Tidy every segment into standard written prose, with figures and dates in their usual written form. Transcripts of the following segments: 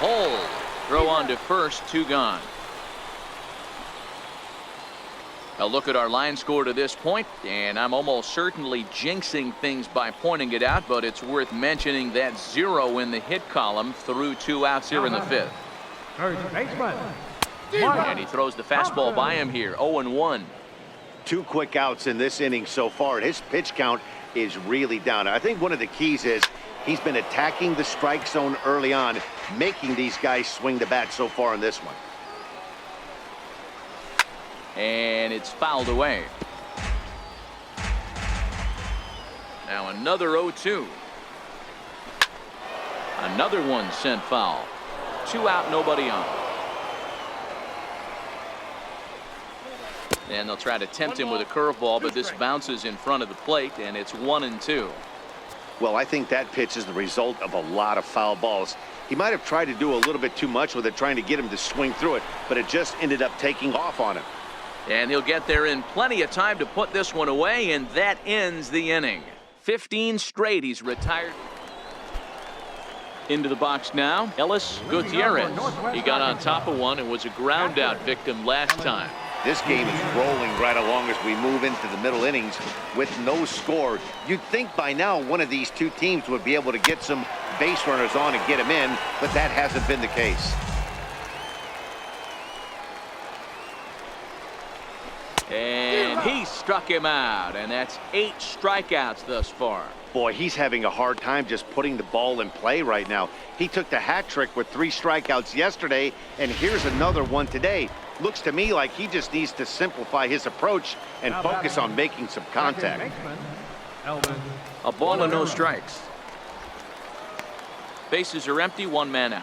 Hold. Throw on to first, 2 gone. A look at our line score to this point, and I'm almost certainly jinxing things by pointing it out, but it's worth mentioning that 0 in the hit column through 2 outs here in the 5th. And he throws the fastball by him here. 0-1. 2 quick outs in this inning so far. His pitch count is really down. I think one of the keys is he's been attacking the strike zone early on, making these guys swing the bat so far in this one. And it's fouled away. Now another 0-2. Another one sent foul. 2 out, nobody on. And they'll try to tempt him with a curveball, but this bounces in front of the plate, and it's 1-2. Well, I think that pitch is the result of a lot of foul balls. He might have tried to do a little bit too much with it, trying to get him to swing through it, but it just ended up taking off on him. And he'll get there in plenty of time to put this one away, and that ends the inning. 15 straight. He's retired. Into the box now, Ellis Gutierrez. He got on top of one and was a ground out victim last time. This game is rolling right along as we move into the middle innings with no score. You'd think by now one of these 2 teams would be able to get some base runners on and get them in, but that hasn't been the case. And he struck him out, and that's 8 strikeouts thus far. Boy, he's having a hard time just putting the ball in play right now. He took the hat trick with 3 strikeouts yesterday, and here's another one today. Looks to me like he just needs to simplify his approach and focus on making some contact. A ball and no strikes. Bases are empty, 1 man out.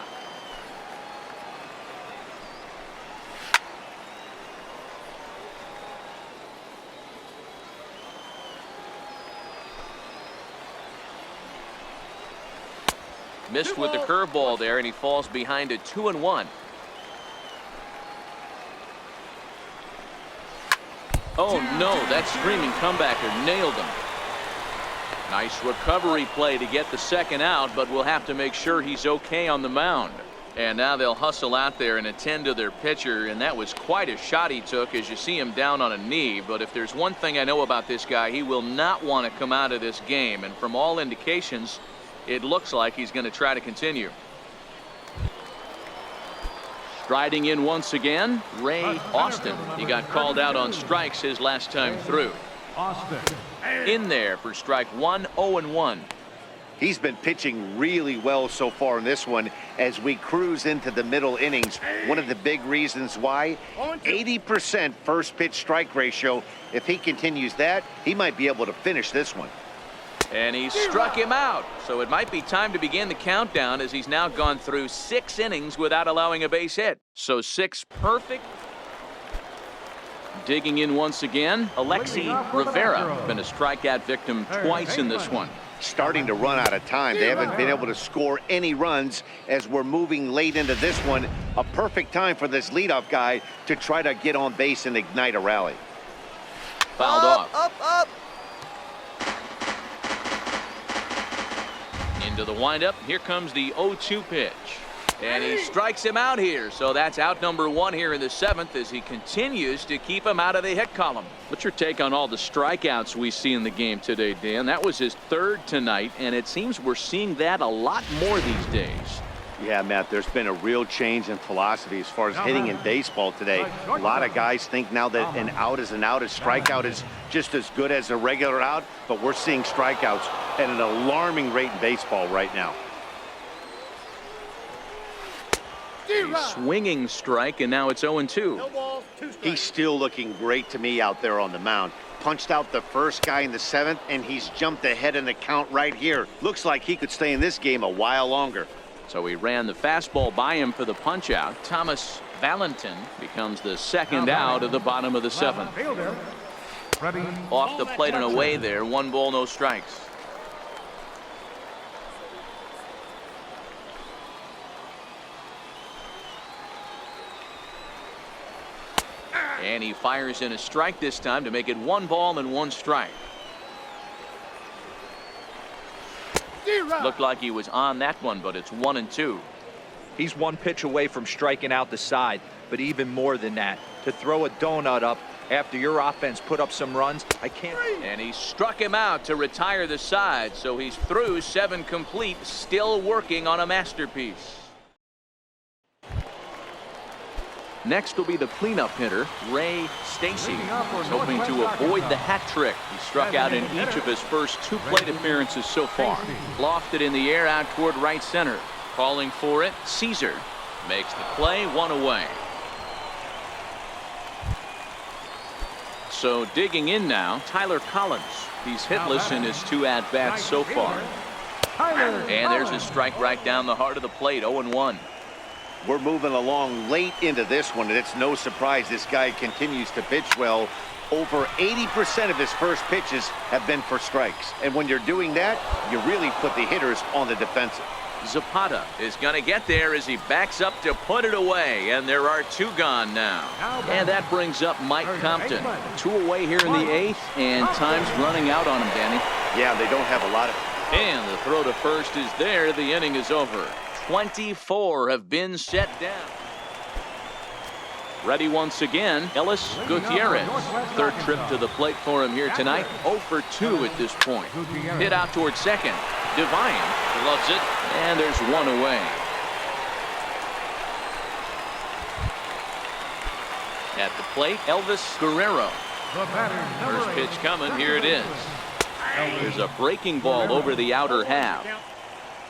Missed with the curveball there, and he falls behind it 2-1. Oh no, that screaming comebacker nailed him. Nice recovery play to get the 2nd out, but we'll have to make sure he's okay on the mound. And now they'll hustle out there and attend to their pitcher, and that was quite a shot he took as you see him down on a knee. But if there's one thing I know about this guy, he will not want to come out of this game, and from all indications it looks like he's going to try to continue. Striding in once again, Ray Austin. He got called out on strikes his last time through. In there for strike 1, 0-1. He's been pitching really well so far in this one as we cruise into the middle innings. One of the big reasons why, 80% first pitch strike ratio. If he continues that, he might be able to finish this one. And he struck him out, so it might be time to begin the countdown as he's now gone through 6 innings without allowing a base hit. So 6 perfect. Digging in once again, Alexi Rivera. Been a strikeout victim twice in this one. Starting to run out of time. They haven't been able to score any runs as we're moving late into this one. A perfect time for this leadoff guy to try to get on base and ignite a rally. Fouled off. Up. Into the windup. Here comes the 0-2 pitch. And he strikes him out here. So that's out number 1 here in the 7th as he continues to keep him out of the hit column. What's your take on all the strikeouts we see in the game today, Dan? That was his 3rd tonight, and it seems we're seeing that a lot more these days. Yeah, Matt, there's been a real change in philosophy as far as hitting in baseball today. A lot of guys think now that an out is an out. A strikeout is just as good as a regular out, but we're seeing strikeouts at an alarming rate in baseball right now. A swinging strike, and now it's 0-2. He's still looking great to me out there on the mound. Punched out the first guy in the 7th, and he's jumped ahead in the count right here. Looks like he could stay in this game a while longer. So he ran the fastball by him for the punch out. Thomas Valentin becomes the 2nd out of the bottom of the 7th. Off the plate and away there. 1 ball, no strikes. And he fires in a strike this time to make it 1 ball and 1 strike. Looked like he was on that one, but it's 1-2. He's one pitch away from striking out the side, but even more than that, to throw a donut up after your offense put up some runs, I can't. And he struck him out to retire the side, so he's through 7 complete, still working on a masterpiece. Next will be the cleanup hitter, Ray Stacy. He's hoping to avoid the hat trick. He struck out in each of his first 2 plate appearances so far. Lofted in the air out toward right center. Calling for it, Caesar makes the play, 1 away. So digging in now, Tyler Collins. He's hitless in his 2 at-bats so far. And there's a strike right down the heart of the plate, 0-1. We're moving along late into this one, and it's no surprise this guy continues to pitch well. Over 80% of his first pitches have been for strikes. And when you're doing that, you really put the hitters on the defensive. Zapata is going to get there as he backs up to put it away, and there are 2 gone now. And that brings up Mike Compton. 2 away here in the 8th, and time's running out on him, Danny. Yeah, they don't have a lot of... And the throw to first is there. The inning is over. 24 have been set down. Ready once again, Ellis Gutierrez. 3rd trip to the plate for him here tonight. 0 for 2 at this point. Hit out towards second. Devine loves it, and there's 1 away. At the plate, Elvis Guerrero. First pitch coming, here it is. There's a breaking ball over the outer half.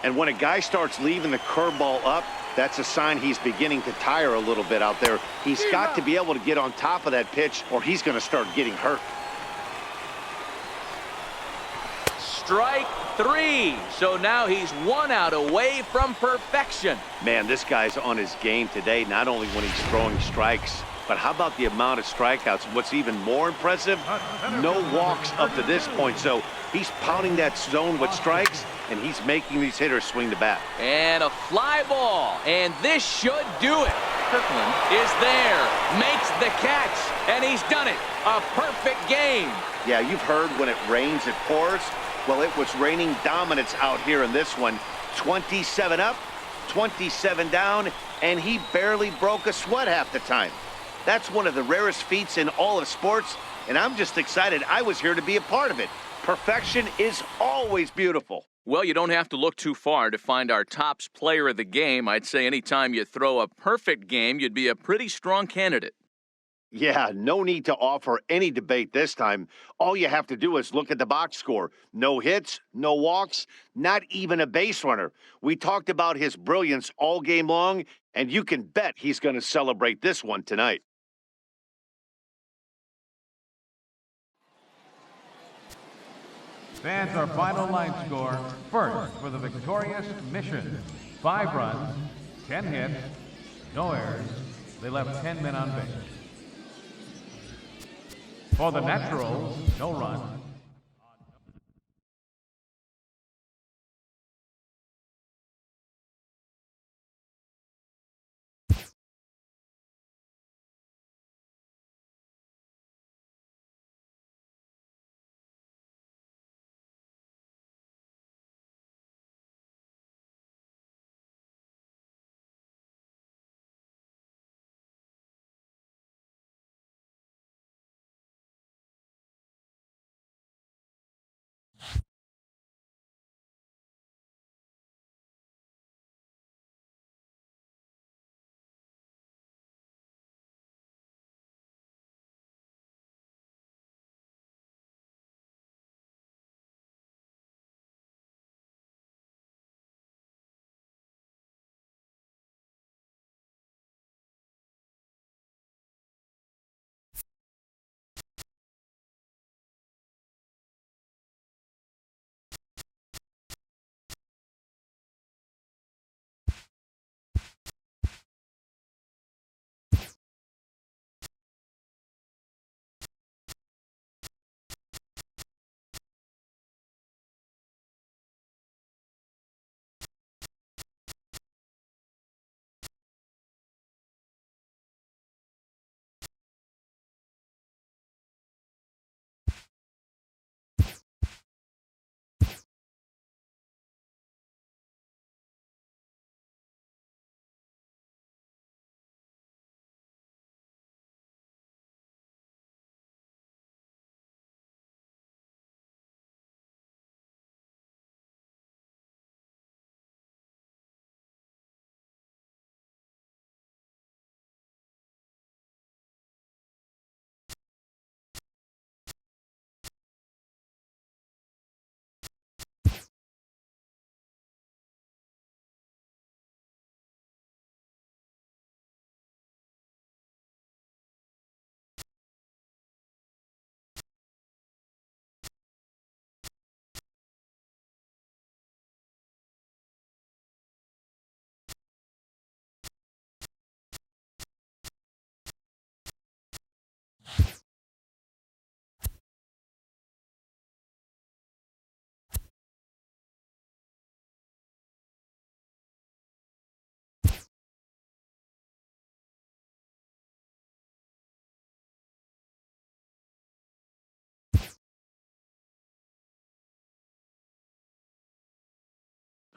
And when a guy starts leaving the curveball up, that's a sign he's beginning to tire a little bit out there. He's got to be able to get on top of that pitch, or he's going to start getting hurt. Strike 3. So now he's 1 out away from perfection. Man, this guy's on his game today, not only when he's throwing strikes, but how about the amount of strikeouts? What's even more impressive, no walks up to this point. So he's pounding that zone with strikes, and he's making these hitters swing the bat. And a fly ball, and this should do it. Kirkland is there, makes the catch, and he's done it. A perfect game. Yeah, you've heard when it rains, it pours. Well, it was raining dominance out here in this one. 27 up, 27 down, and he barely broke a sweat half the time. That's one of the rarest feats in all of sports, and I'm just excited I was here to be a part of it. Perfection is always beautiful. Well, you don't have to look too far to find our tops player of the game. I'd say anytime you throw a perfect game, you'd be a pretty strong candidate. Yeah, no need to offer any debate this time. All you have to do is look at the box score. No hits, no walks, not even a base runner. We talked about his brilliance all game long, and you can bet he's going to celebrate this one tonight. Fans, our final line score. First for the victorious Mission. 5 runs, 10 hits, no errors. They left 10 men on base. For the Naturals, no runs,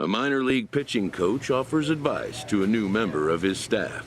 A minor league pitching coach offers advice to a new member of his staff.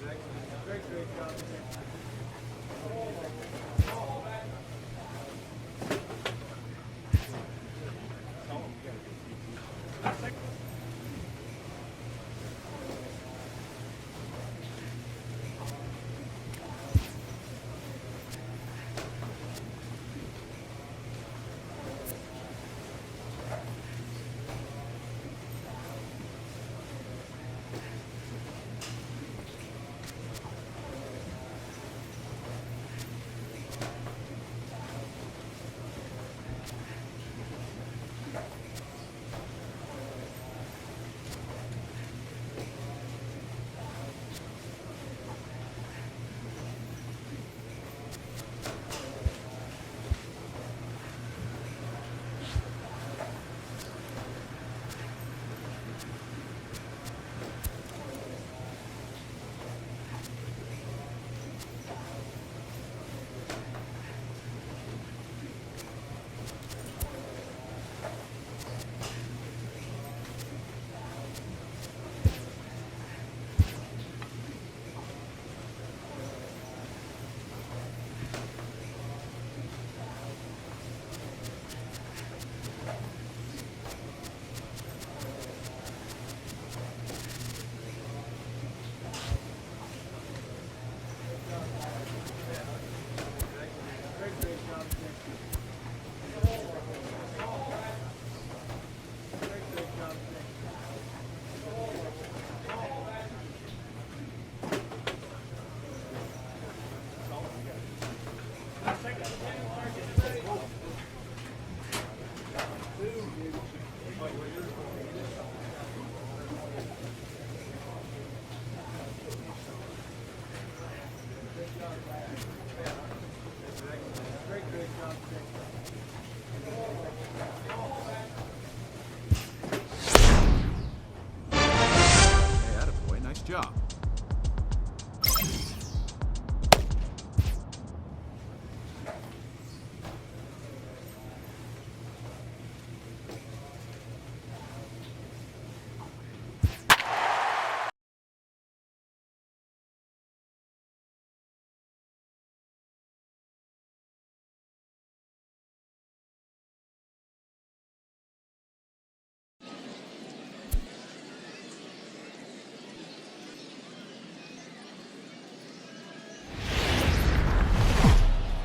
Job.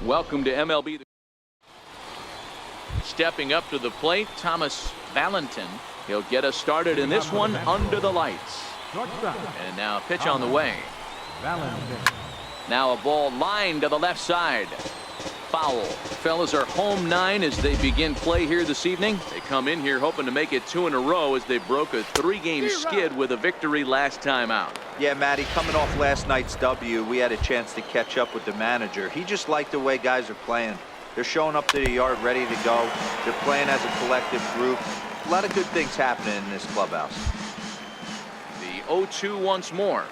Welcome to MLB. Stepping up to the plate, Thomas Valentin. He'll get us started in this one under the lights. And now a pitch on the way. Now a ball lined to the left side. Foul. Fellas are home 9 as they begin play here this evening. They come in here hoping to make it 2 in a row as they broke a 3-game skid with a victory last time out. Yeah, Matty, coming off last night's W, we had a chance to catch up with the manager. He just liked the way guys are playing. They're showing up to the yard ready to go. They're playing as a collective group. A lot of good things happening in this clubhouse. The 0-2 once more.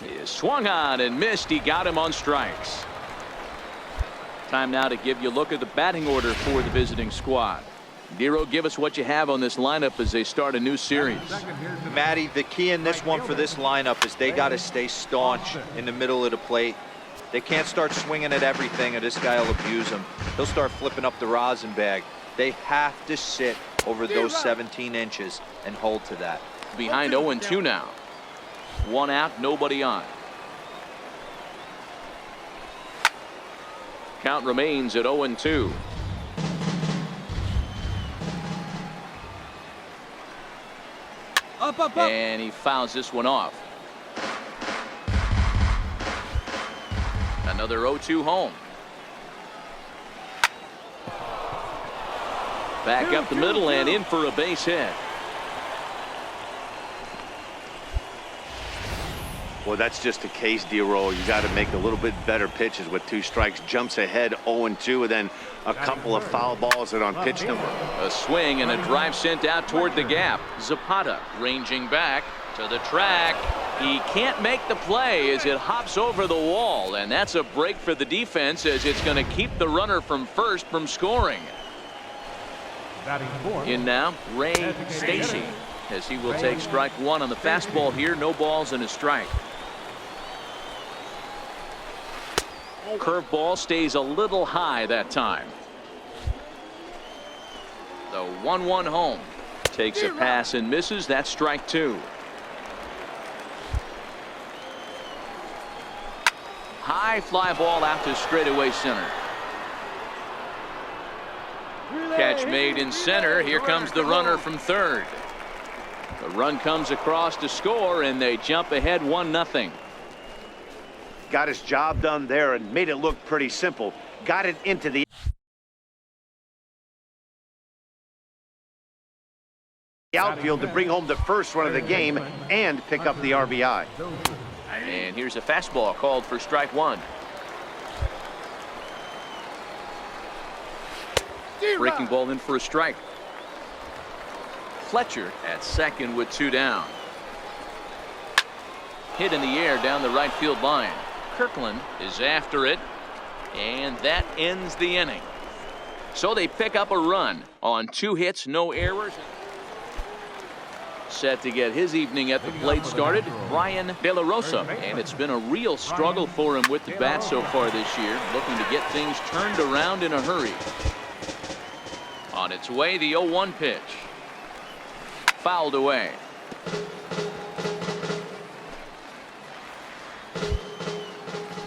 He is swung on and missed. He got him on strikes. Time now to give you a look at the batting order for the visiting squad. Nero, give us what you have on this lineup as they start a new series. Matty, the key in this one for this lineup is they got to stay staunch in the middle of the plate. They can't start swinging at everything or this guy will abuse them. He'll start flipping up the rosin bag. They have to sit over those 17 inches and hold to that. Behind 0-2 now. 1 out, nobody on. Count remains at 0-2. Up. And he fouls this one off. Another 0-2 home. Back up the middle and in for a base hit. Well, that's just a case, D-Roll. You got to make a little bit better pitches with 2 strikes. Jumps ahead 0-2, and then a couple of foul balls that on pitch number. A swing and a drive sent out toward the gap. Zapata ranging back to the track. He can't make the play as it hops over the wall, and that's a break for the defense as it's going to keep the runner from first from scoring. In now, Ray Stacy. as he will take strike one on the fastball here. No balls and a strike. Curveball stays a little high that time. The 1-1 home. Takes a pass and misses. That's strike two. High fly ball out to straightaway center. Catch made in center. Here comes the runner from third. The run comes across to score, and they jump ahead 1-0. Got his job done there and made it look pretty simple. Got it into the outfield to bring home the first run of the game and pick up the RBI. And here's a fastball called for strike one. Breaking ball in for a strike. Fletcher at second with two down. Hit in the air down the right field line. Kirkland is after it, and that ends the inning. So they pick up a run on 2 hits, no errors. Set to get his evening at the plate started, Brian De La Rosa. And it's been a real struggle for him with the bat so far this year, looking to get things turned around in a hurry. On its way, the 0-1 pitch. Fouled away.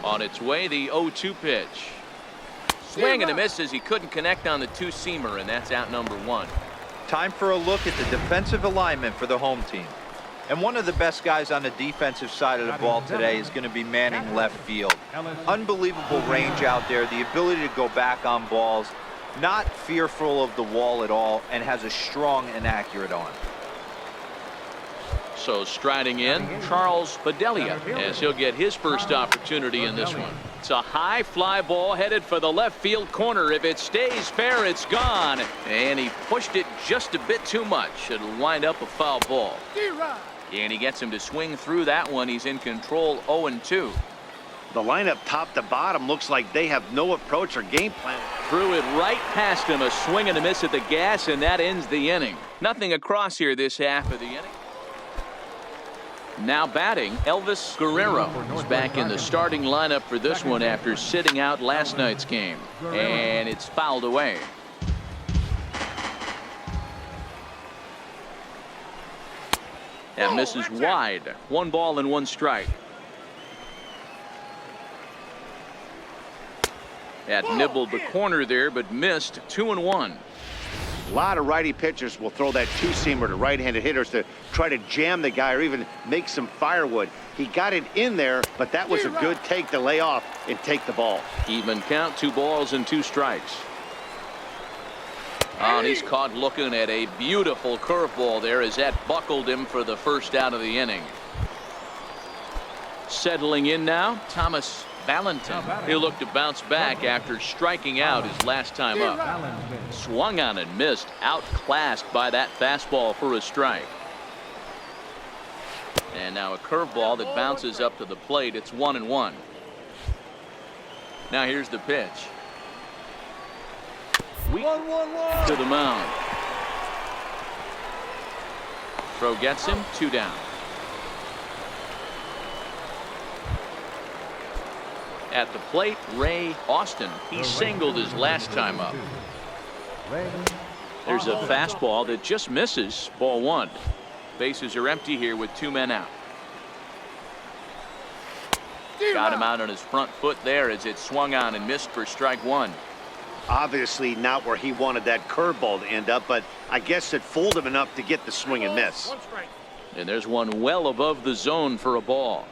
On its way, the 0-2 pitch. Swing and a miss as he couldn't connect on the two-seamer, and that's out number one. Time for a look at the defensive alignment for the home team. And one of the best guys on the defensive side of the ball today is going to be manning left field. Unbelievable range out there, the ability to go back on balls, not fearful of the wall at all, and has a strong and accurate arm. So striding in, Charles Bedelia, as he'll get his first opportunity in this one. It's a high fly ball headed for the left field corner. If it stays fair, it's gone. And he pushed it just a bit too much. It'll wind up a foul ball. And he gets him to swing through that one. He's in control 0-2. The lineup top to bottom looks like they have no approach or game plan. Threw it right past him. A swing and a miss at the gas, and that ends the inning. Nothing across here this half of the inning. Now batting, Elvis Guerrero is back in the starting lineup for this one after sitting out last night's game. And it's fouled away. That misses wide. 1 ball and 1 strike. That nibbled the corner there, but missed. 2-1. A lot of righty pitchers will throw that two-seamer to right-handed hitters to try to jam the guy or even make some firewood. He got it in there, but that was a good take to lay off and take the ball. Even count, 2 balls and 2 strikes. Oh, and he's caught looking at a beautiful curveball there as that buckled him for the first out of the inning. Settling in now, Thomas Valentin. He'll look to bounce back after striking out his last time up. Swung on and missed, outclassed by that fastball for a strike. And now a curveball that bounces up to the plate. It's 1-1. Now here's the pitch. To the mound. Throw gets him, 2 down. At the plate, Ray Austin. He singled his last time up. There's a fastball that just misses. Ball 1. Bases are empty here with 2 men out. Got him out on his front foot there as it swung on and missed for strike 1. Obviously not where he wanted that curveball to end up, but I guess it fooled him enough to get the swing and miss. And there's one well above the zone for a ball.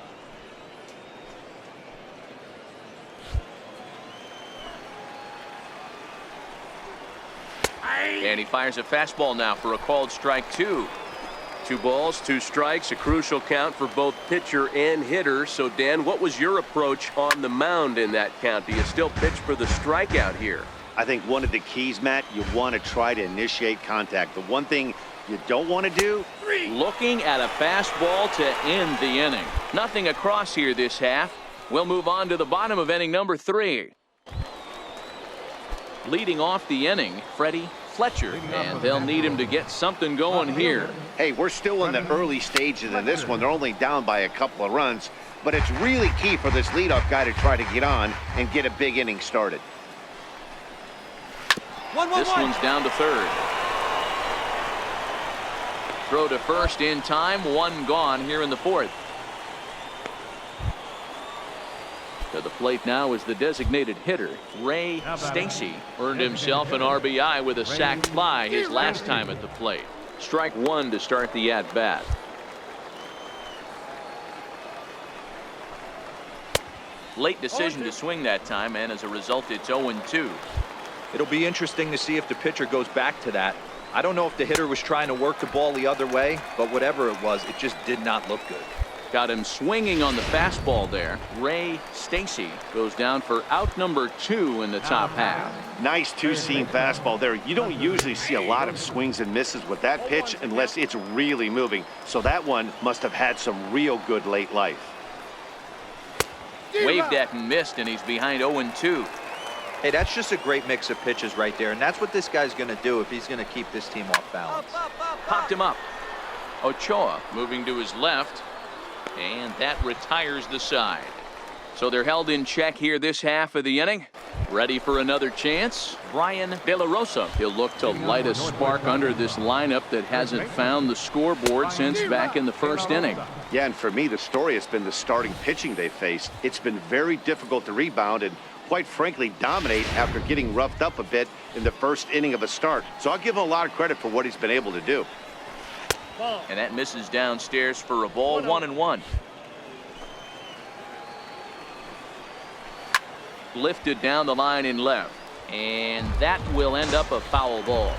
And he fires a fastball now for a called strike 2. 2 balls, 2 strikes, a crucial count for both pitcher and hitter. So, Dan, what was your approach on the mound in that count? Do you still pitch for the strikeout here? I think one of the keys, Matt, you want to try to initiate contact. The one thing you don't want to do, looking at a fastball to end the inning. Nothing across here this half. We'll move on to the bottom of inning number 3. Leading off the inning, Freddie Fletcher, and they'll need him to get something going here. Hey, we're still in the early stages of this one. They're only down by a couple of runs, but it's really key for this leadoff guy to try to get on and get a big inning started. This one's down to third. Throw to first in time. One gone here in the fourth. To the plate now is the designated hitter, Ray Stacy. Earned himself an RBI with a sac fly his last time at the plate. Strike one to start the at-bat. Late decision to swing that time, and as a result, it's 0-2. It'll be interesting to see if the pitcher goes back to that. I don't know if the hitter was trying to work the ball the other way, but whatever it was, it just did not look good. Got him swinging on the fastball there. Ray Stacy goes down for out number 2 in the top half. Nice two-seam fastball there. You don't usually see a lot of swings and misses with that pitch unless it's really moving. So that one must have had some real good late life. Waved at and missed, and he's behind 0-2. Hey, that's just a great mix of pitches right there, and that's what this guy's going to do if he's going to keep this team off balance. Popped him up. Ochoa moving to his left, and that retires the side. So they're held in check here this half of the inning. Ready for another chance? Brian De La Rosa. He'll look to light a spark under this lineup that hasn't found the scoreboard since back in the first inning. Yeah, and for me, the story has been the starting pitching they faced. It's been very difficult to rebound and, quite frankly, dominate after getting roughed up a bit in the first inning of a start. So I'll give him a lot of credit for what he's been able to do. And that misses downstairs for a ball. 1-1. Lifted down the line in left, and that will end up a foul ball.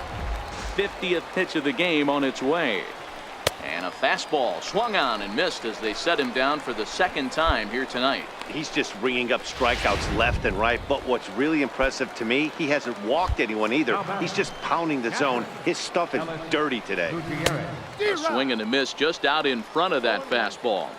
50th pitch of the game on its way, and a fastball swung on and missed as they set him down for the second time here tonight. He's just ringing up strikeouts left and right, but what's really impressive to me, he hasn't walked anyone either. He's just pounding the zone. His stuff is dirty today. A swing and a miss just out in front of that fastball.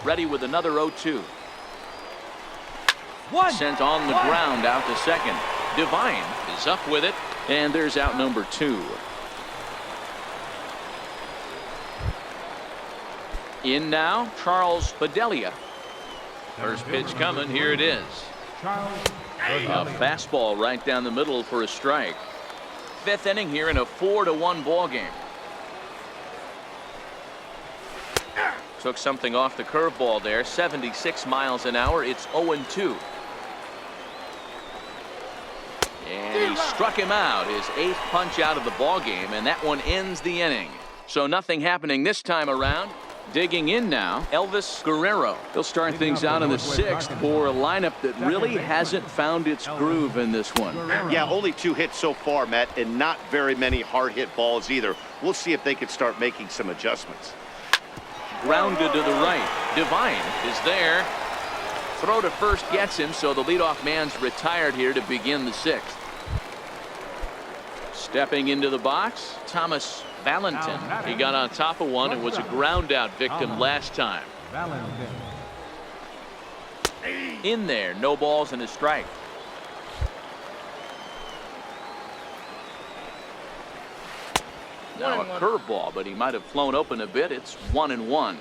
Ready with another 0-2. Sent on the ground out to second. Devine is up with it, and there's out number 2. In now, Charles Bedelia. First pitch coming. Here it is. A fastball right down the middle for a strike. 5th inning here in a 4-1 ball game. Took something off the curveball there. 76 miles an hour. It's 0-2. And he struck him out. His 8th punch out of the ball game, and that one ends the inning. So nothing happening this time around. Digging in now, Elvis Guerrero. He'll start things out in the 6th for a lineup that really hasn't found its groove in this one. Yeah, only 2 hits so far, Matt, and not very many hard hit balls either. We'll see if they can start making some adjustments. Grounded to the right. Devine is there. Throw to first gets him, so the leadoff man's retired here to begin the 6th. Stepping into the box, Thomas Valentin. He got on top of one and was a ground out victim last time. In there, no balls and a strike. Now a curveball, but he might have flown open a bit. It's 1-1.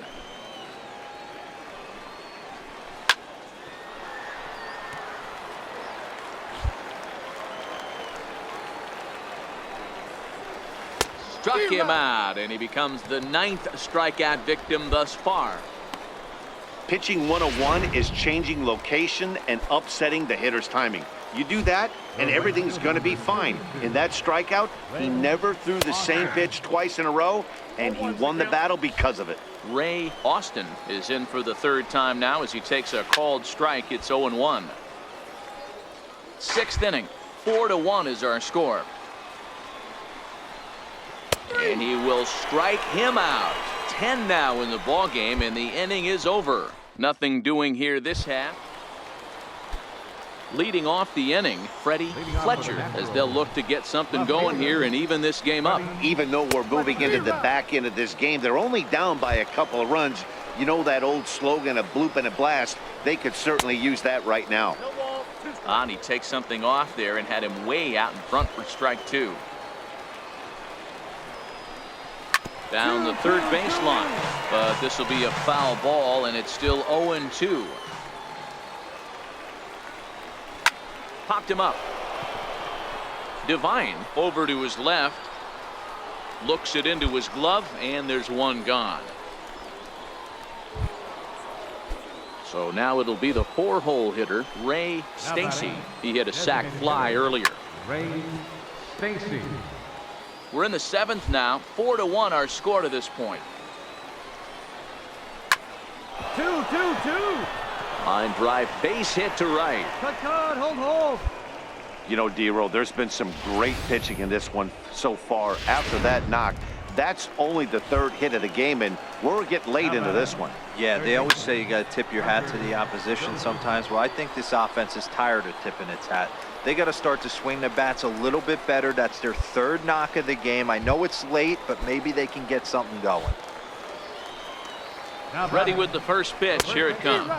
Struck him out, and he becomes the 9th strikeout victim thus far. Pitching 101 is changing location and upsetting the hitter's timing. You do that, and everything's going to be fine. In that strikeout, he never threw the same pitch twice in a row, and he won the battle because of it. Ray Austin is in for the 3rd time now as he takes a called strike. It's 0-1. 6th inning, 4-1 is our score. And he will strike him out. 10 now in the ball game, and the inning is over. Nothing doing here this half. Leading off the inning, Freddie Fletcher, as they'll look to get something going here and even this game up. Even though we're moving into the back end of this game, they're only down by a couple of runs. You know that old slogan, a bloop and a blast. They could certainly use that right now. And he takes something off there and had him way out in front for strike 2. Down the third baseline, but this will be a foul ball, and it's still 0-2. Popped him up. Devine over to his left. Looks it into his glove, and there's one gone. So now it'll be the 4-hole hitter, Ray Stacy. He hit a sac fly earlier. Ray Stacy. We're in the 7th now. 4-1 our score to this point. 2-2-2. Line drive, base hit to right. Cut, hold. You know, D-Roll, there's been some great pitching in this one so far. After that knock, that's only the 3rd hit of the game, and we're getting late into this one. Yeah, they always say you got to tip your hat to the opposition sometimes. Well, I think this offense is tired of tipping its hat. They got to start to swing the bats a little bit better. That's their 3rd knock of the game. I know it's late, but maybe they can get something going. Ready with the first pitch. Here it comes.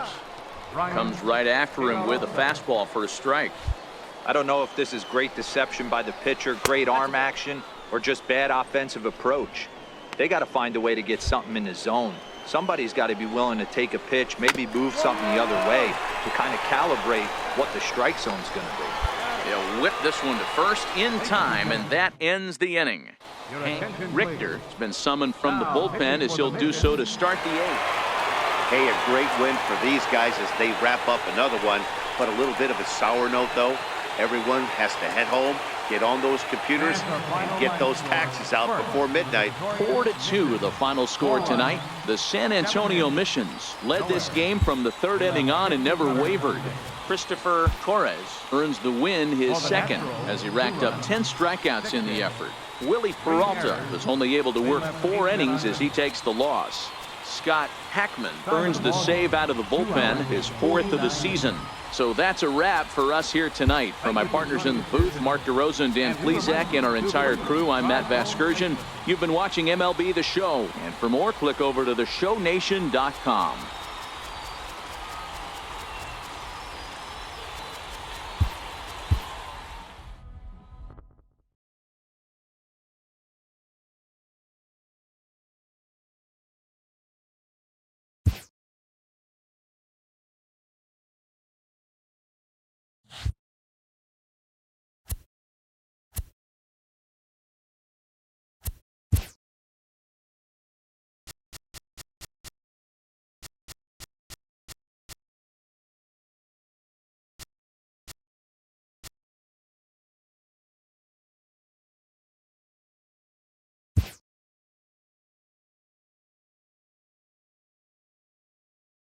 Comes right after him with a fastball for a strike. I don't know if this is great deception by the pitcher, great arm action, or just bad offensive approach. They got to find a way to get something in the zone. Somebody's got to be willing to take a pitch, maybe move something the other way to kind of calibrate what the strike zone's going to be. They'll whip this one to first in time, and that ends the inning. Hank Richter has been summoned from the bullpen as he'll do so to start the 8th. Hey, a great win for these guys as they wrap up another one. But a little bit of a sour note, though. Everyone has to head home, get on those computers, and get those taxes out before midnight. 4-2 the final score tonight. The San Antonio Missions led this game from the 3rd inning on and never wavered. Christopher Torres earns the win, his 2nd, as he racked up 10 strikeouts in the effort. Willie Peralta was only able to work 4 innings as he takes the loss. Scott Hackman earns the save out of the bullpen, his 4th of the season. So that's a wrap for us here tonight. For my partners in the booth, Mark DeRosa and Dan Plezak, and our entire crew, I'm Matt Vasgersian. You've been watching MLB The Show. And for more, click over to theshownation.com.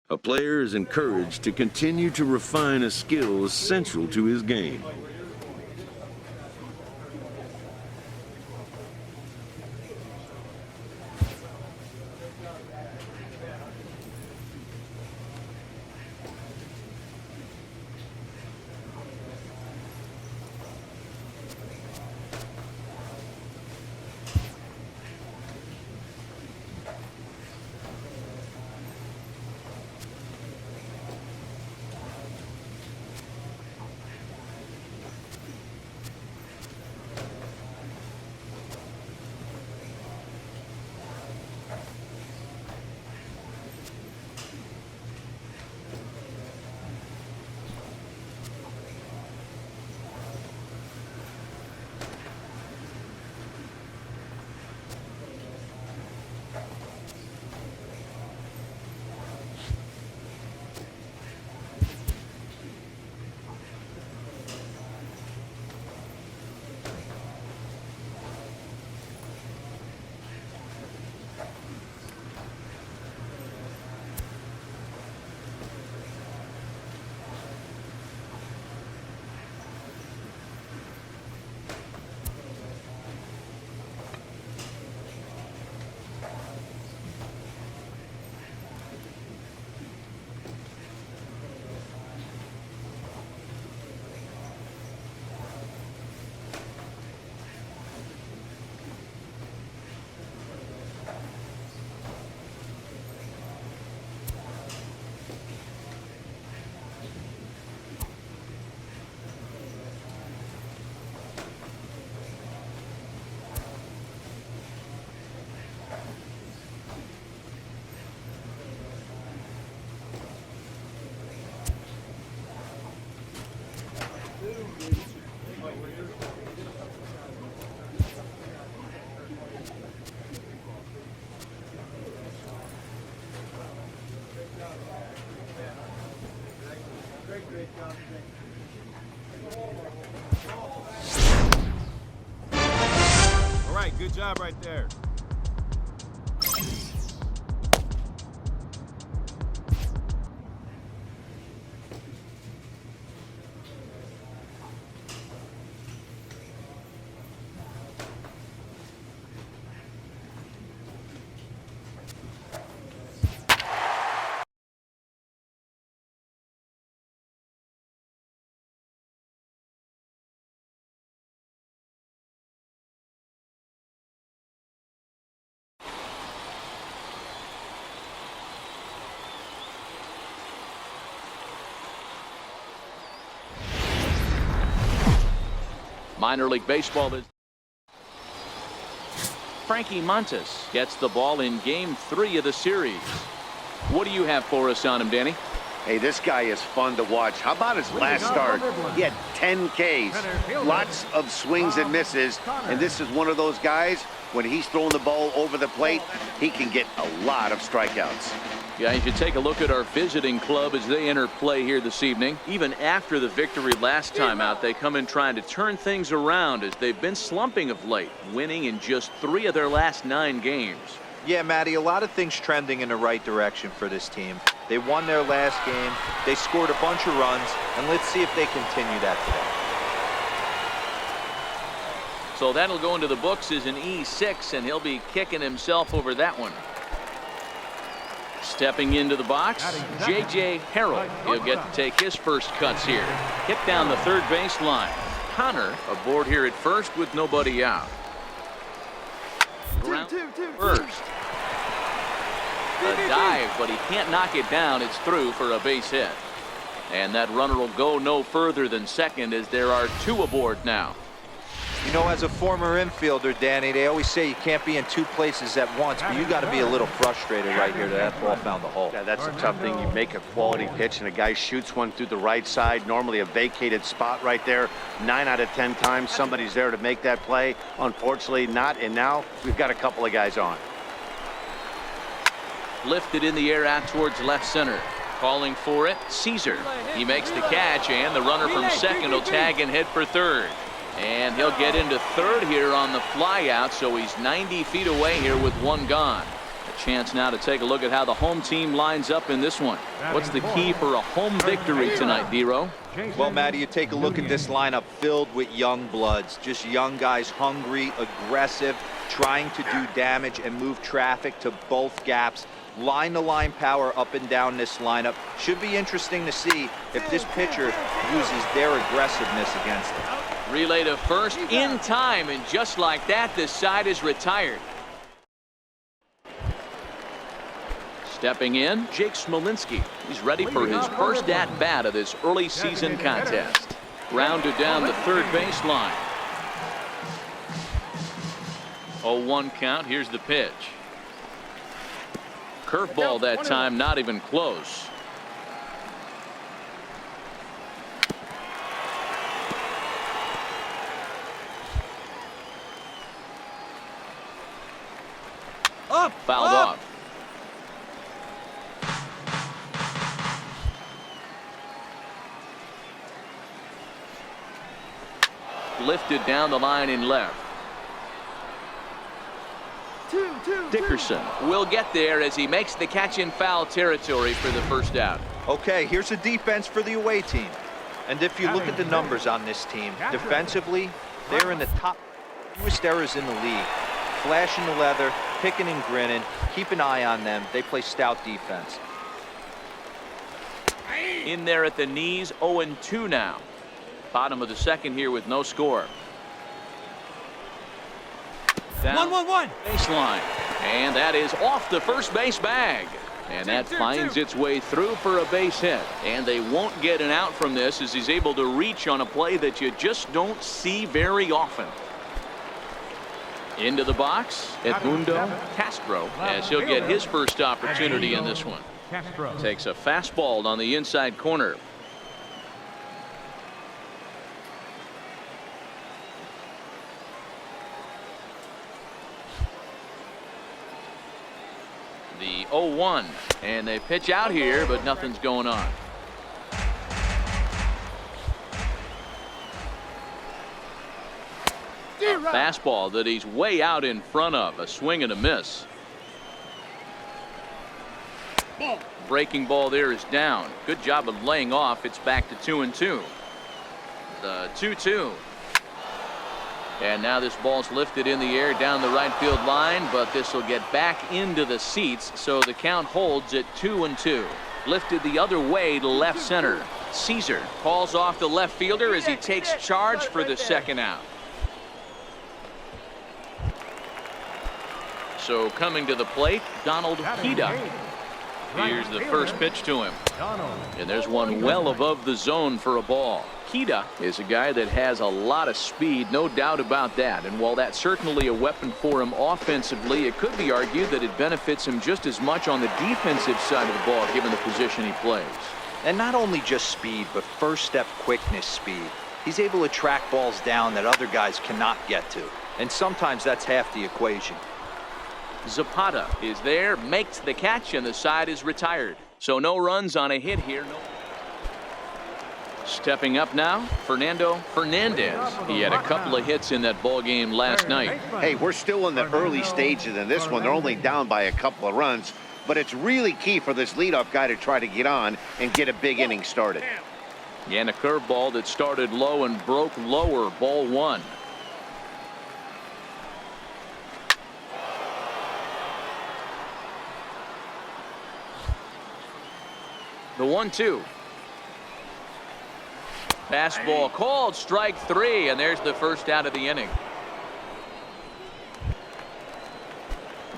A player is encouraged to continue to refine a skill central to his game. All right, good job right there. Minor League Baseball. Frankie Montes gets the ball in Game 3 of the series. What do you have for us on him, Danny? Hey, this guy is fun to watch. How about his last start? He had 10 Ks, lots of swings and misses, and this is one of those guys, when he's throwing the ball over the plate, he can get a lot of strikeouts. Yeah, you should take a look at our visiting club as they enter play here this evening. Even after the victory last time out, they come in trying to turn things around as they've been slumping of late, winning in just 3 of their last 9 games. Yeah, Matty, a lot of things trending in the right direction for this team. They won their last game, they scored a bunch of runs, and let's see if they continue that today. So that'll go into the books as an E6, and he'll be kicking himself over that one. Stepping into the box, J.J. Harrell. He'll get to take his first cuts here. Hit down the third base line. Connor aboard here at first with nobody out. Ground first. A dive, but he can't knock it down. It's through for a base hit. And that runner will go no further than second as there are 2 aboard now. You know, as a former infielder, Danny, they always say you can't be in 2 places at once, but you got to be a little frustrated right here that ball found the hole. Yeah, that's a tough thing. You make a quality pitch and a guy shoots one through the right side, normally a vacated spot right there. 9 out of 10 times somebody's there to make that play. Unfortunately not, and now we've got a couple of guys on. Lifted in the air out towards left center. Calling for it, Caesar. He makes the catch, and the runner from second will tag and head for third. And he'll get into third here on the fly out, so he's 90 feet away here with 1 gone. A chance now to take a look at how the home team lines up in this one. What's the key for a home victory tonight, Dero? Well, Matty, you take a look at this lineup filled with young bloods, just young guys, hungry, aggressive, trying to do damage and move traffic to both gaps. Line-to-line power up and down this lineup. Should be interesting to see if this pitcher uses their aggressiveness against them. Relay to first in time, and just like that, this side is retired. Stepping in, Jake Smolinski. He's ready for his first at-bat of this early season contest. Grounded down the third baseline. 0-1 count. Here's the pitch. Curveball that time, not even close. Fouled off. Lifted down the line in left. Dickerson will get there as he makes the catch in foul territory for the first out. Okay, here's a defense for the away team. And if you look at the numbers on this team, defensively, they're in the top fewest errors in the league. Flashing the leather, picking and grinning, keep an eye on them. They play stout defense. In there at the knees, 0-2 now. Bottom of the second here with no score. Down 1-1-1. baseline, and that is off the first base bag, and that finds its way through for a base hit. And they won't get an out from this as he's able to reach on a play that you just don't see very often. Into the box, Edmundo Castro, as he'll get his first opportunity in this one. Takes a fastball on the inside corner. The 0-1, and they pitch out here, but nothing's going on. Fastball that he's way out in front of. A swing and a miss. Breaking ball there is down. Good job of laying off. It's back to 2-2. The 2-2. And now this ball's lifted in the air down the right field line, but this will get back into the seats, so the count holds at 2-2. Lifted the other way to left center. Caesar calls off the left fielder as he takes charge for the second out. So coming to the plate, Donald Hida. Here's the first pitch to him. And there's one well above the zone for a ball. Hida is a guy that has a lot of speed, no doubt about that. And while that's certainly a weapon for him offensively, it could be argued that it benefits him just as much on the defensive side of the ball, given the position he plays. And not only just speed, but first step quickness speed. He's able to track balls down that other guys cannot get to. And sometimes that's half the equation. Zapata is there, makes the catch, and the side is retired. So no runs on a hit here. Stepping up now, Fernando Fernandez. He had a couple of hits in that ball game last night. Hey, we're still in the early stages in this one. They're only down by a couple of runs, but it's really key for this leadoff guy to try to get on and get a big inning started. And a curveball that started low and broke lower. Ball one. The 1-2. Fastball called, strike three, and there's the first out of the inning.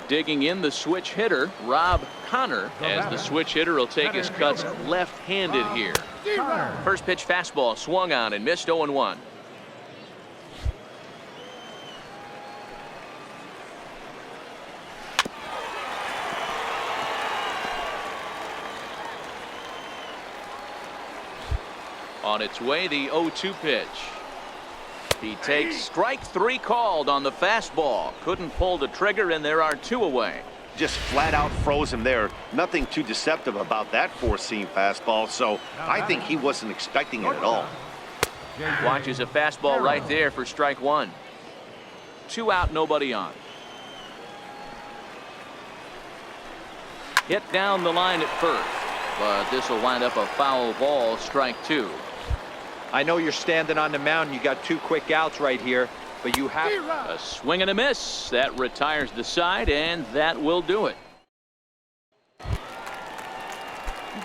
Digging in the switch hitter, Rob Connor, as the switch hitter will take his cuts left-handed here. First pitch fastball swung on and missed. 0-1. On its way, the 0-2 pitch. He takes strike three called on the fastball. Couldn't pull the trigger, and there are two away. Just flat out froze him there. Nothing too deceptive about that four-seam fastball, so I think he wasn't expecting it at all. Watches a fastball right there for strike one. 2 out, nobody on. Hit down the line at first, but this will wind up a foul ball, strike two. I know you're standing on the mound. You got 2 quick outs right here, but you have a swing and a miss. That retires the side, and that will do it.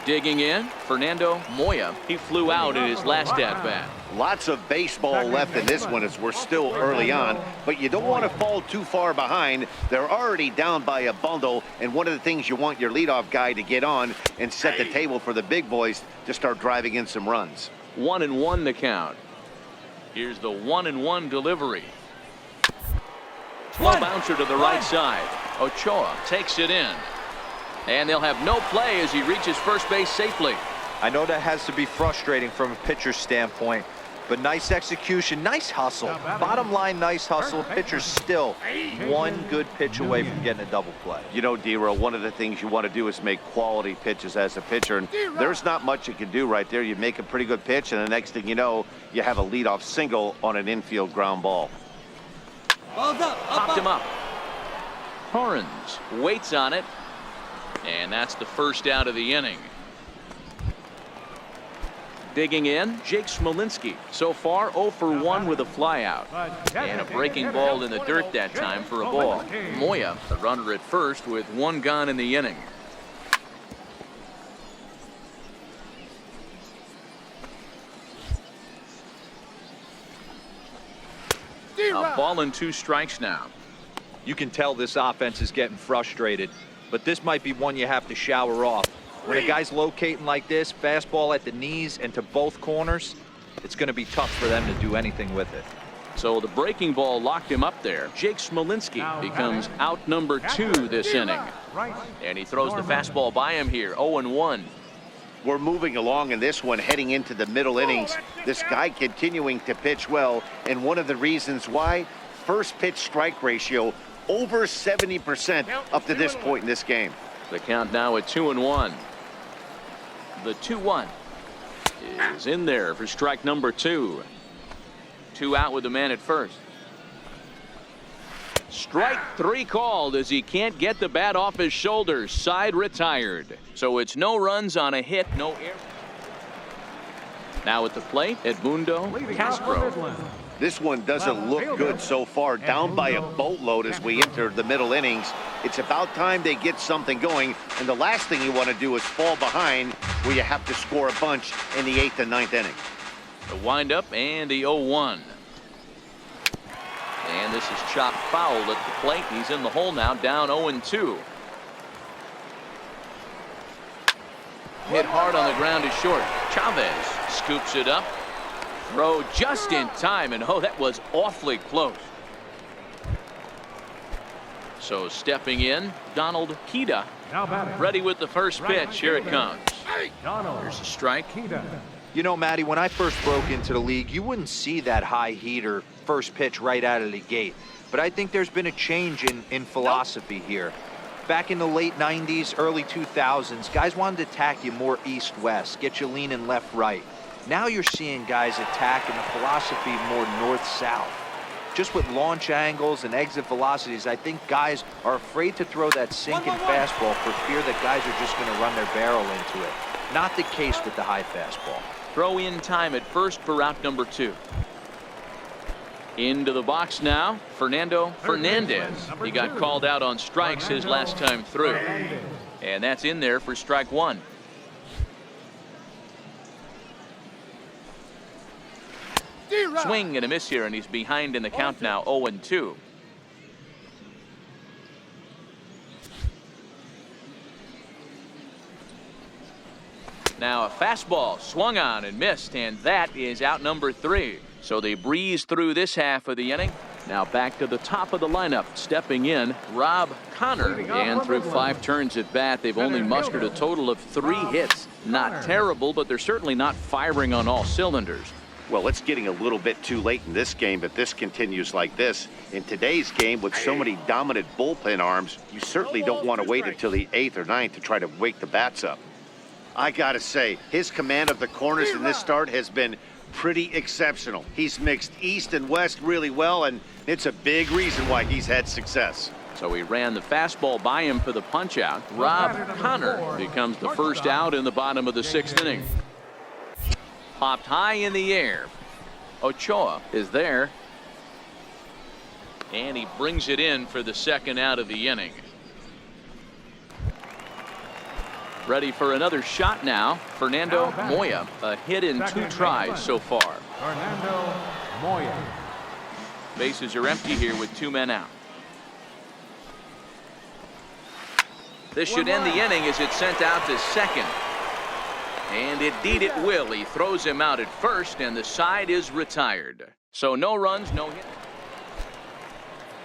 Digging in, Fernando Moya. He flew out in his last at-bat. Lots of baseball left in this one as we're still early on, but you don't want to fall too far behind. They're already down by a bundle, and one of the things you want your leadoff guy to get on and set the table for the big boys to start driving in some runs. 1-1 the count. Here's the 1-1 delivery. Slow bouncer to the right side. Ochoa takes it in. And they'll have no play as he reaches first base safely. I know that has to be frustrating from a pitcher's standpoint, but nice execution, nice hustle. Bottom line, nice hustle. Pitcher's still one good pitch away from getting a double play. You know, D-Row, one of the things you want to do is make quality pitches as a pitcher, and there's not much you can do right there. You make a pretty good pitch, and the next thing you know, you have a leadoff single on an infield ground ball. Popped him up. Horns waits on it, and that's the first out of the inning. Digging in, Jake Smolinski. So far, 0 for 1 with a flyout. And a breaking ball in the dirt that time for a ball. Moya, the runner at first, with 1 gone in the inning. A ball and 2 strikes now. You can tell this offense is getting frustrated, but this might be one you have to shower off. When a guy's locating like this, fastball at the knees and to both corners, it's going to be tough for them to do anything with it. So the breaking ball locked him up there. Jake Smolinski becomes out number 2 this inning. And he throws the fastball by him here, 0-1. We're moving along in this one, heading into the middle innings. This guy continuing to pitch well, and one of the reasons why, first pitch strike ratio over 70% up to this point in this game. The count now at 2-1. The 2-1 is in there for strike number 2. 2 out with the man at first. Strike 3 called as he can't get the bat off his shoulders. Side retired. So it's no runs on a hit, no error. Now at the plate, Edmundo Castro. This one doesn't look good so far. Down by a boatload as we enter the middle innings. It's about time they get something going. And the last thing you want to do is fall behind where you have to score a bunch in the 8th and 9th inning. The windup and the 0-1. And this is chopped foul at the plate. He's in the hole now, down 0-2. Hit hard on the ground is short. Chavez scoops it up. Throw just in time, and oh, that was awfully close. So stepping in, Donald Kida. Ready with the first pitch. Here it comes. There's a strike. You know, Matty, when I first broke into the league, you wouldn't see that high heater first pitch right out of the gate. But I think there's been a change in philosophy here. Back in the late 90s, early 2000s, guys wanted to attack you more east-west, get you leaning left-right. Now you're seeing guys attacking the philosophy more north-south. Just with launch angles and exit velocities, I think guys are afraid to throw that sinking fastball for fear that guys are just going to run their barrel into it. Not the case with the high fastball. Throw in time at first for out number 2. Into the box now, Fernando Fernandez. He got called out on strikes his last time through. And that's in there for strike 1. Swing and a miss here, and he's behind in the count now, 0-2. Now a fastball swung on and missed, and that is out number 3. So they breeze through this half of the inning. Now back to the top of the lineup. Stepping in, Rob Connor. And through 5 turns at bat, they've only mustered a total of 3 hits. Not terrible, but they're certainly not firing on all cylinders. Well, it's getting a little bit too late in this game if this continues like this. In today's game, with so many dominant bullpen arms, you certainly don't want to wait until the 8th or 9th to try to wake the bats up. I got to say, his command of the corners in this start has been pretty exceptional. He's mixed east and west really well, and it's a big reason why he's had success. So he ran the fastball by him for the punch out. Rob Connor becomes the first out in the bottom of the 6th inning. Popped high in the air. Ochoa is there. And he brings it in for the 2nd out of the inning. Ready for another shot now. Fernando Moya, a hit in 2 tries so far. Fernando Moya. Bases are empty here with 2 men out. This should end the inning as it's sent out to second. And indeed it will. He throws him out at first, and the side is retired. So no runs, no hit.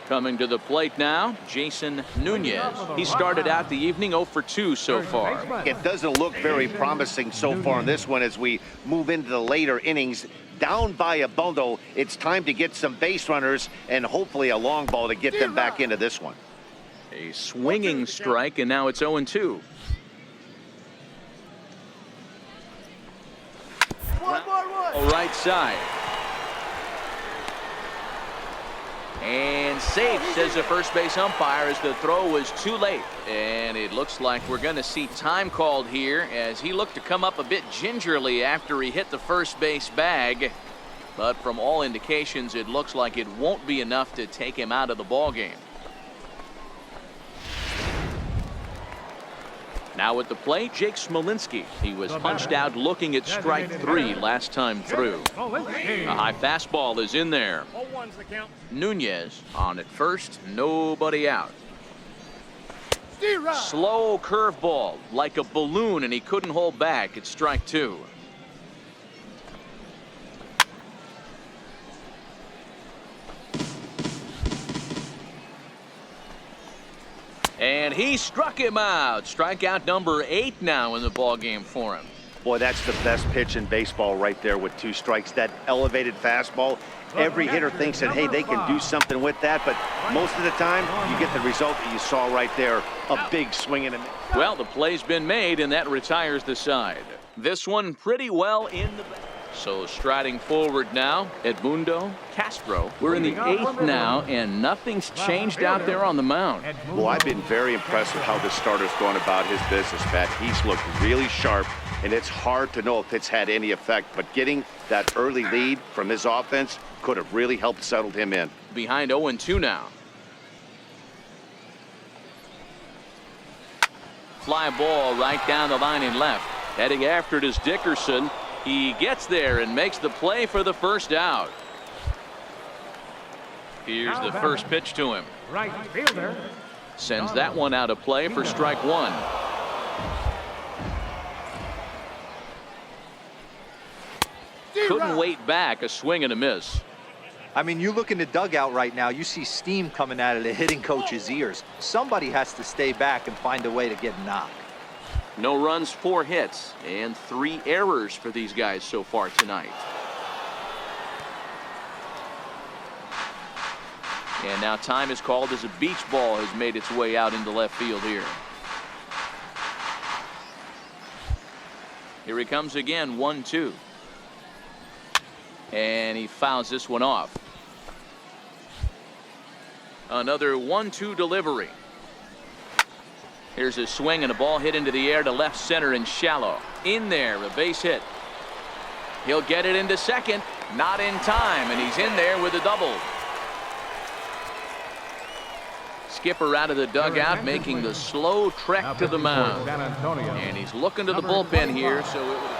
Coming to the plate now, Jason Nunez. He started out the evening 0 for 2 so far. It doesn't look very promising so far in this one as we move into the later innings. Down by a bundle, it's time to get some base runners and hopefully a long ball to get them back into this one. A swinging strike, and now it's 0-2. Right side. And safe, says the first base umpire, as the throw was too late. And it looks like we're going to see time called here as he looked to come up a bit gingerly after he hit the first base bag. But from all indications, it looks like it won't be enough to take him out of the ball game. Now at the plate, Jake Smolinski. He was punched out looking at strike 3 last time through. A high fastball is in there. Nunez on at first, nobody out. Slow curveball like a balloon, and he couldn't hold back at strike 2. And he struck him out. Strikeout number 8 now in the ball game for him. Boy, that's the best pitch in baseball right there with 2 strikes. That elevated fastball. Every hitter thinks that, hey, they can do something with that, but most of the time you get the result that you saw right there, a big swing and a miss. Well, the play's been made, and that retires the side. This one pretty well in the So striding forward now, Edmundo Castro. We're in the 8th now, and nothing's changed out there on the mound. Well, I've been very impressed with how this starter's going about his business, Pat. He's looked really sharp, and it's hard to know if it's had any effect, but getting that early lead from his offense could have really helped settle him in. Behind 0-2 now. Fly ball right down the line in left. Heading after it is Dickerson. He gets there and makes the play for the first out. Here's the first pitch to him. Right fielder. Sends that one out of play for strike one. Couldn't wait back. A swing and a miss. I mean, you look in the dugout right now, you see steam coming out of the hitting coach's ears. Somebody has to stay back and find a way to get knocked. No runs, 4 hits, and 3 errors for these guys so far tonight. And now time is called as a beach ball has made its way out into left field here. Here he comes again, 1-2. And he fouls this one off. Another 1-2 delivery. Here's a swing and a ball hit into the air to left center and shallow. In there, a base hit. He'll get it into second. Not in time, and he's in there with a double. Skipper out of the dugout making the slow trek to the mound. And he's looking to the bullpen here, so it would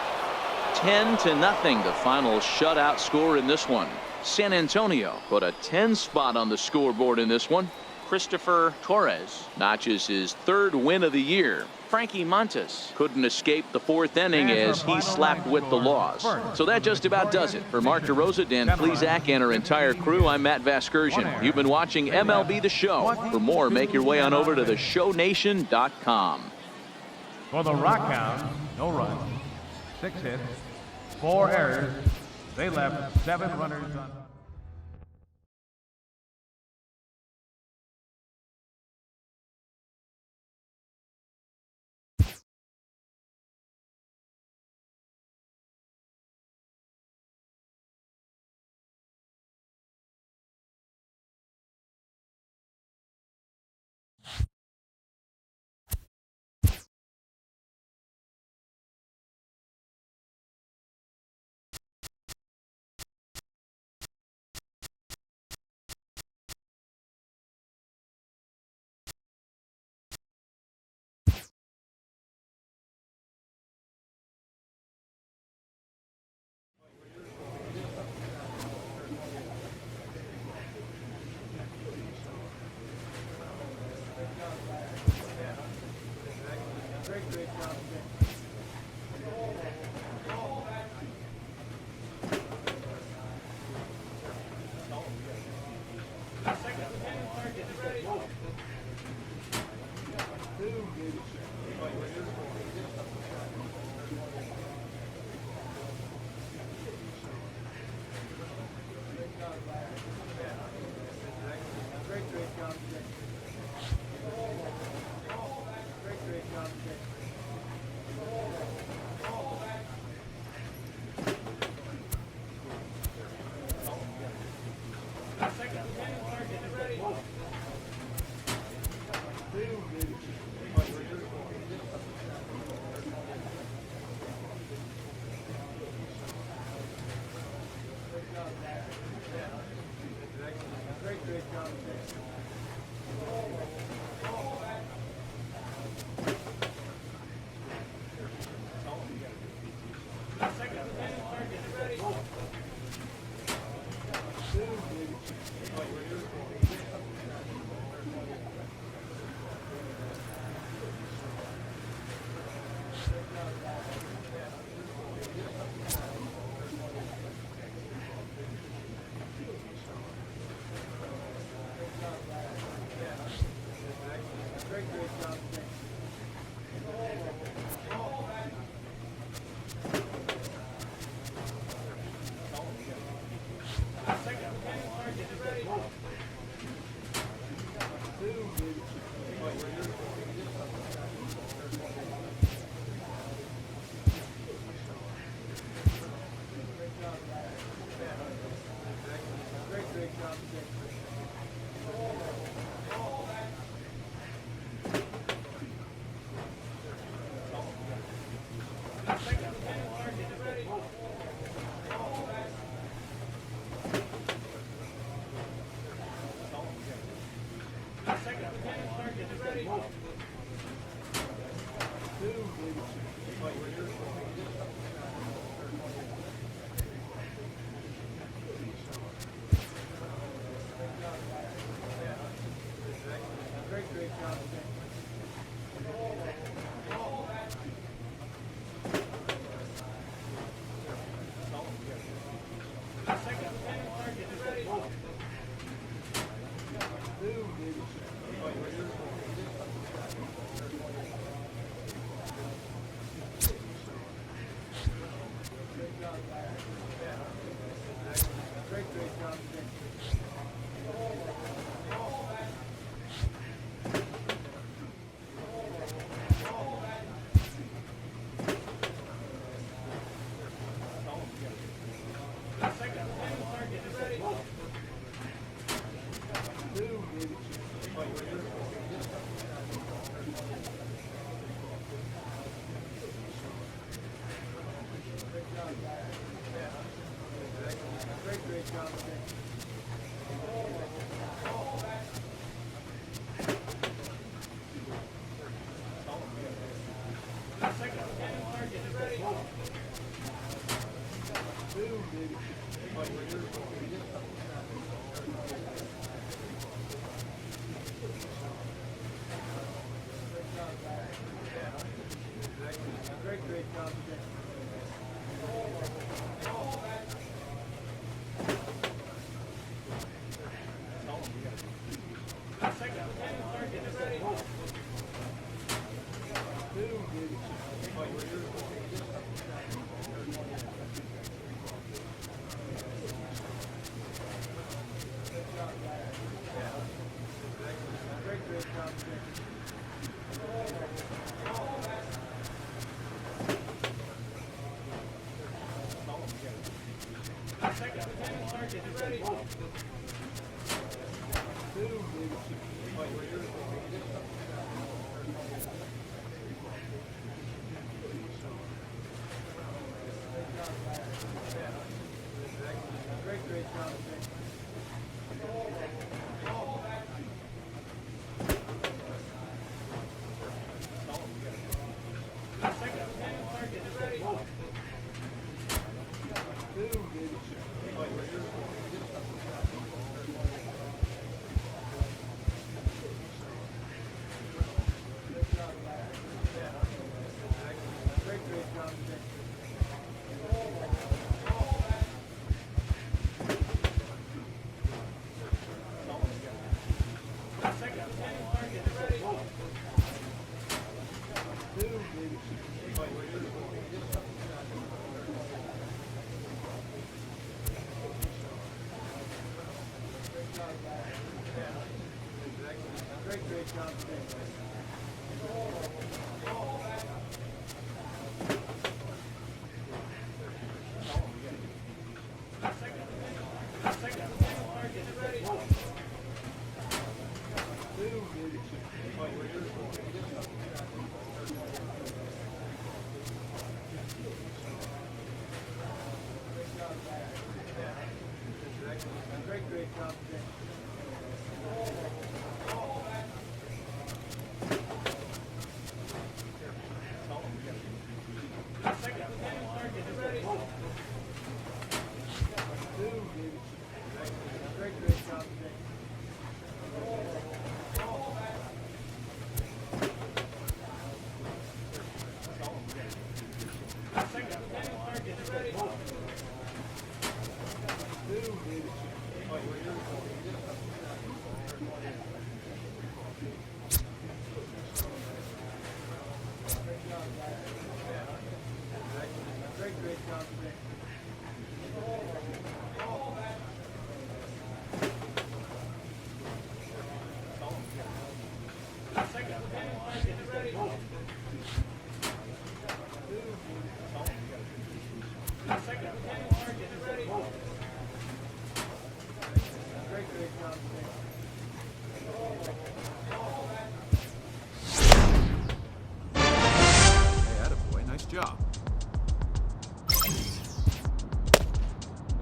10-0, the final shutout score in this one. San Antonio put a 10 spot on the scoreboard in this one. Christopher Torres notches his 3rd win of the year. Frankie Montes couldn't escape the 4th inning as he slapped with the loss. So that just about does it. For Mark DeRosa, Dan Plesac, and our entire crew, I'm Matt Vasgersian. You've been watching MLB The Show. For more, make your way on over to theshownation.com. For the Rockhounds, no runs, 6 hits, 4 errors. They left 7 runners on.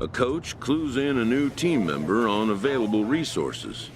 A coach clues in a new team member on available resources.